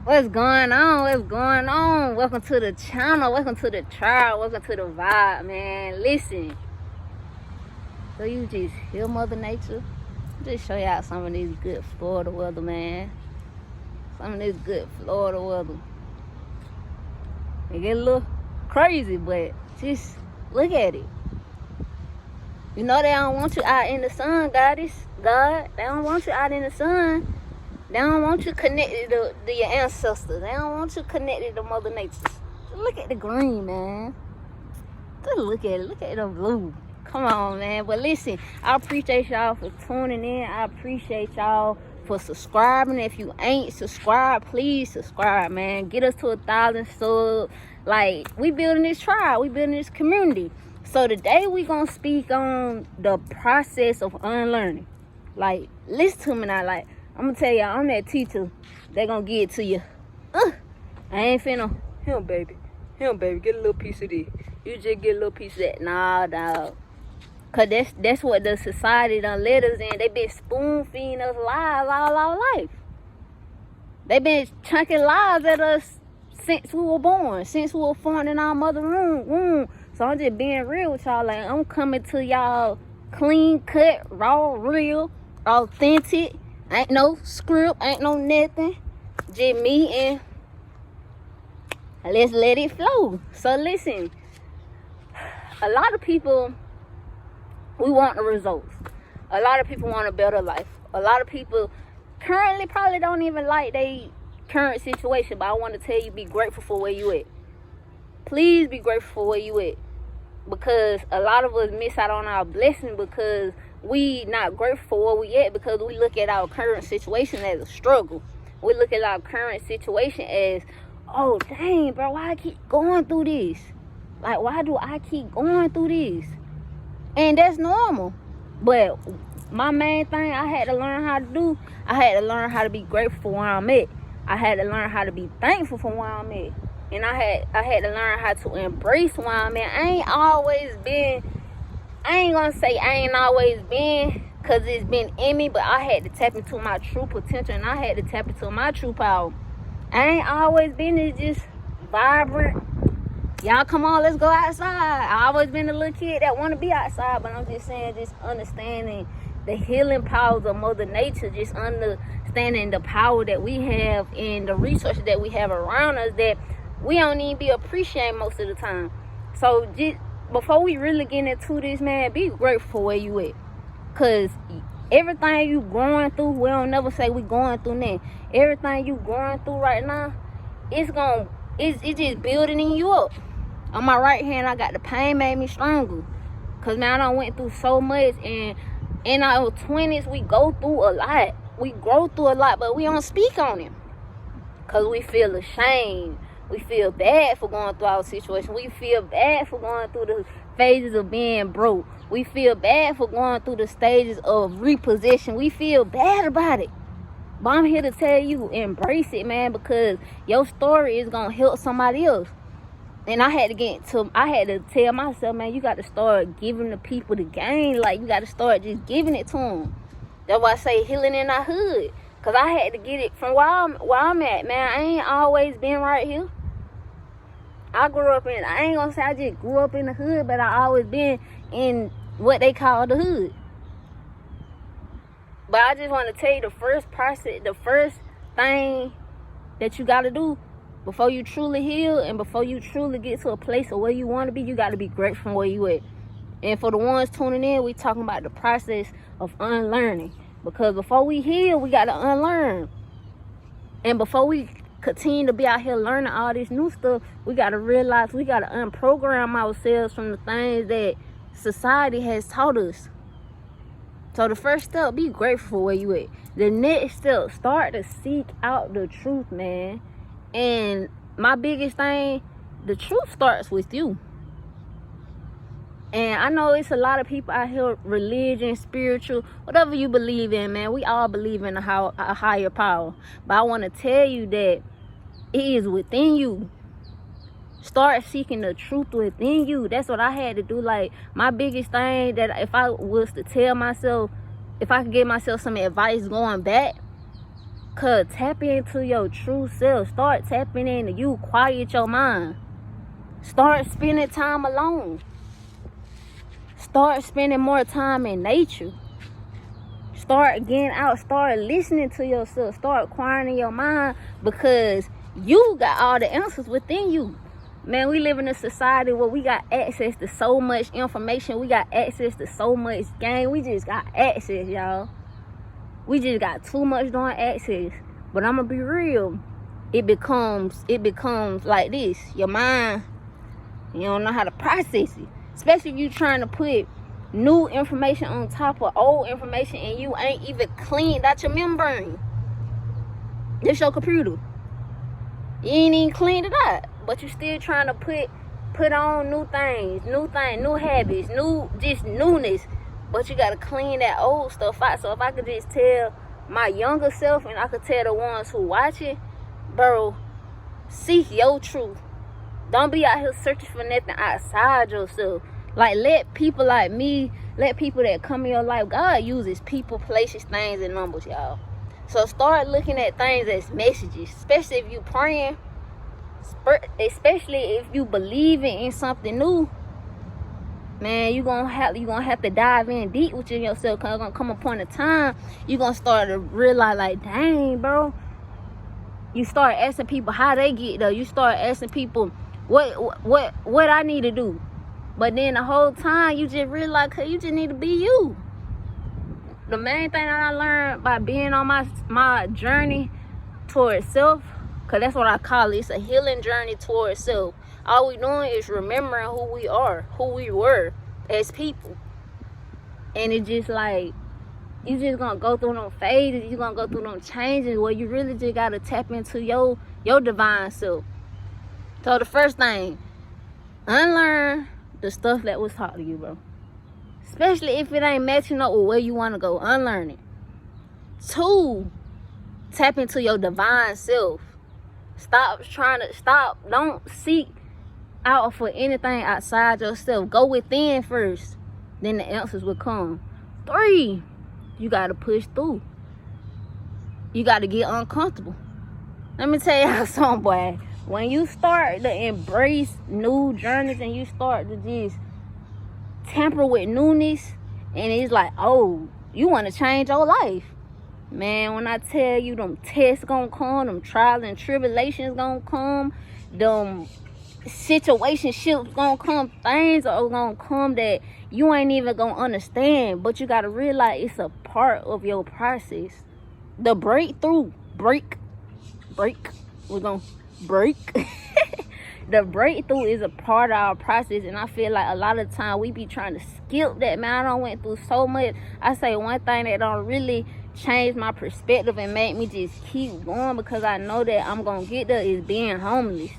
What's going on? What's going on? Welcome to the channel. Welcome to the trial. Welcome to the vibe, man. Listen. So you just hear Mother Nature? Just show y'all some of this good Florida weather, man. Some of this good Florida weather. It get a little crazy, but just look at it. You know they don't want you out in the sun, God. They don't want you out in the sun. They don't want you connected to your ancestors. They don't want you connected to Mother Nature. Just look at the green, man. Just look at it. Look at the blue. Come on, man. But listen, I appreciate y'all for tuning in. I appreciate y'all for subscribing. If you ain't subscribed, please subscribe, man. Get us to 1,000 subs. Like, we building this tribe. We building this community. So today we gonna speak on the process of unlearning. Like, listen to me now. Like, I'm gonna tell y'all, I'm that teacher. They gonna give it to you. I ain't finna. Here, baby, get a little piece of this. You just get a little piece of that. Nah, dog. Cause that's what the society done let us in. They been spoon feeding us lies all our life. They been chunking lies at us since we were born, since we were formed in our mother womb. So I'm just being real with y'all. Like, I'm coming to y'all clean cut, raw, real, authentic. Ain't no script, ain't no nothing. Just me and let's let it flow. So listen, a lot of people, we want the results. A lot of people want a better life. A lot of people currently probably don't even like their current situation, but I want to tell you, be grateful for where you at. Please be grateful for where you at. Because a lot of us miss out on our blessing because we not grateful for where we at, because we look at our current situation as a struggle. We look at our current situation as, oh dang bro, why I keep going through this? Like, why do I keep going through this? And that's normal. But my main thing I had to learn how to do, I had to learn how to be grateful for where I'm at. I had to learn how to be thankful for where I'm at. And I had to learn how to embrace where I'm at. I ain't always been, because it's been in me, but I had to tap into my true potential, and I had to tap into my true power. I ain't always been this just vibrant, y'all come on, let's go outside. I always been a little kid that want to be outside, but I'm just saying, just understanding the healing powers of Mother Nature, just understanding the power that we have and the resources that we have around us that we don't even be appreciating most of the time. So just before we really get into this, man, be grateful for where you at. Cause everything you going through, we don't never say we going through that. Everything you going through right now, it's just building in you up. On my right hand, I got the pain made me stronger. Cause man, I done went through so much, and in our 20s, we go through a lot. We grow through a lot, but we don't speak on it. Cause we feel ashamed. We feel bad for going through our situation. We feel bad for going through the phases of being broke. We feel bad for going through the stages of repossession. We feel bad about it. But I'm here to tell you, embrace it, man, because your story is going to help somebody else. And I had to tell myself, man, you got to start giving the people the game. Like, you got to start just giving it to them. That's why I say healing in our hood. Because I had to get it from where I'm at, man. I ain't always been right here. I ain't going to say I just grew up in the hood, but I always been in what they call the hood. But I just want to tell you, the first thing that you got to do before you truly heal and before you truly get to a place of where you want to be, you got to be grateful for where you at. And for the ones tuning in, we talking about the process of unlearning. Because before we heal, we got to unlearn. And before we continue to be out here learning all this new stuff, we got to realize we got to unprogram ourselves from the things that society has taught us. So the first step, be grateful for where you at. The next step, start to seek out the truth, man. And my biggest thing, the truth starts with you. And I know it's a lot of people out here, religion, spiritual, whatever you believe in, man. We all believe in a higher power. But I want to tell you that it is within you. Start seeking the truth within you. That's what I had to do. Like, my biggest thing, that if I was to tell myself, if I could give myself some advice going back, Cause tap into your true self. Start tapping into you. Quiet your mind. Start spending time alone. Start spending more time in nature. Start getting out. Start listening to yourself. Start quieting your mind, because you got all the answers within you. Man, we live in a society where we got access to so much information. We got access to so much game. We just got access, y'all. We just got too much darn access. But I'm gonna be real. It becomes like this. Your mind, you don't know how to process it. Especially if you trying to put new information on top of old information and you ain't even cleaned out your membrane. It's your computer. You ain't even cleaned it out. But you still trying to put on new things, new habits, just newness. But you gotta clean that old stuff out. So if I could just tell my younger self, and I could tell the ones who watch it, bro, seek your truth. Don't be out here searching for nothing outside yourself. Like, let people like me, let people that come in your life, God uses people, places, things, and numbers, y'all. So start looking at things as messages, especially if you praying, especially if you believing in something new. Man, you're gonna have to dive in deep within yourself, because it's gonna come a point in time you're gonna start to realize, like, dang, bro. You start asking people how they get there. You start asking people what I need to do. But then the whole time you just realize, cause you just need to be you. The main thing that I learned by being on my journey towards self, cause that's what I call it. It's a healing journey towards self. All we doing is remembering who we are, who we were as people. And it's just like, you just gonna go through them phases, you gonna go through them changes where you really just gotta tap into your divine self. So the first thing, unlearn the stuff that was taught to you, bro. Especially if it ain't matching up with where you wanna go, unlearn it. 2, tap into your divine self. Don't seek out for anything outside yourself. Go within first, then the answers will come. 3, you gotta push through. You gotta get uncomfortable. Let me tell y'all something, boy. When you start to embrace new journeys and you start to just tamper with newness, and it's like, oh, you want to change your life. Man, when I tell you, them tests gonna come, them trials and tribulations gonna come, them situationships gonna come, things are gonna come that you ain't even gonna understand, but you gotta realize it's a part of your process. The breakthrough, we're gonna break. The breakthrough is a part of our process, and I feel like a lot of time we be trying to skip that. Man, I done went through so much. I say one thing that don't really change my perspective and make me just keep going, because I know that I'm gonna get there, is being homeless.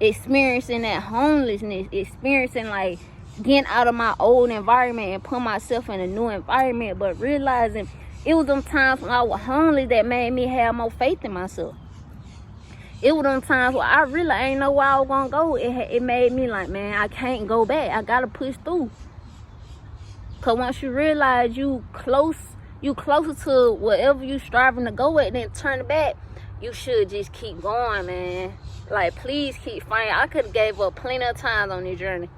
Experiencing that homelessness, experiencing like getting out of my old environment and put myself in a new environment, but realizing it was them times when I was homeless that made me have more faith in myself. It was them times where I really ain't know where I was gonna go. It made me like, man, I can't go back. I gotta push through. Cause once you realize you closer to whatever you striving to go at, then turn it back. You should just keep going, man. Like, please keep fighting. I could have gave up plenty of times on this journey.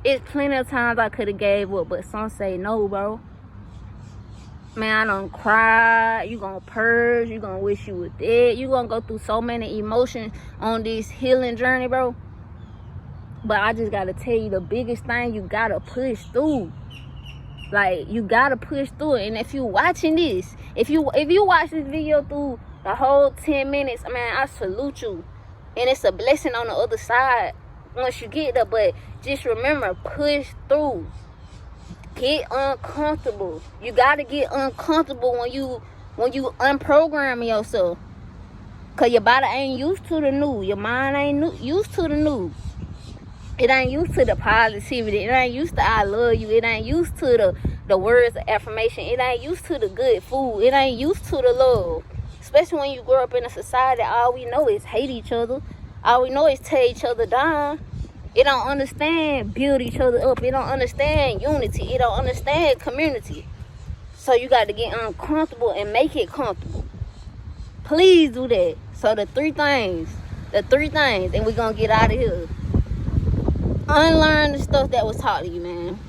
It's plenty of times I could have gave up, but some say no, bro. Man, I done cried. You gonna purge. You gonna wish you were dead. You gonna go through so many emotions on this healing journey, bro. But I just gotta tell you, the biggest thing, you gotta push through. Like, you gotta push through it. And if you watching this, if you watch this video through the whole 10 minutes, man, I salute you. And it's a blessing on the other side once you get there. But just remember, push through. Get uncomfortable. You gotta get uncomfortable when you unprogram yourself. Cause your body ain't used to the new. Your mind ain't used to the new. It ain't used to the positivity. It ain't used to I love you. It ain't used to the words of affirmation. It ain't used to the good food. It ain't used to the love. Especially when you grow up in a society, all we know is hate each other. All we know is tear each other down. It don't understand build each other up. It don't understand unity. It don't understand community. So you got to get uncomfortable and make it comfortable. Please do that. So the three things, and we're gonna get out of here. Unlearn the stuff that was taught to you, man.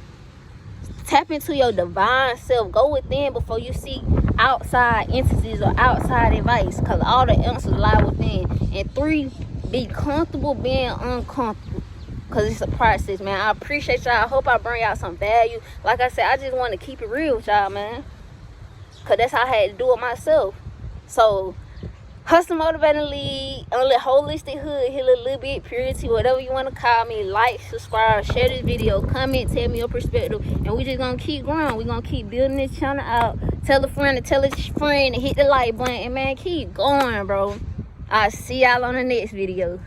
Tap into your divine self. Go within before you seek outside entities or outside advice, because all the answers lie within. And 3, be comfortable being uncomfortable, because it's a process, man. I appreciate y'all. I hope I bring y'all some value. Like I said, I just want to keep it real with y'all, man, because that's how I had to do it myself. So Hustle Motivating Lead, only holistic hood, heal a little bit, purity, whatever you want to call me. Like, subscribe, share this video, comment, tell me your perspective, and we just gonna keep growing. We gonna keep building this channel out. Tell a friend to tell a friend to hit the like button, and man, keep going, bro. I'll see y'all on the next video.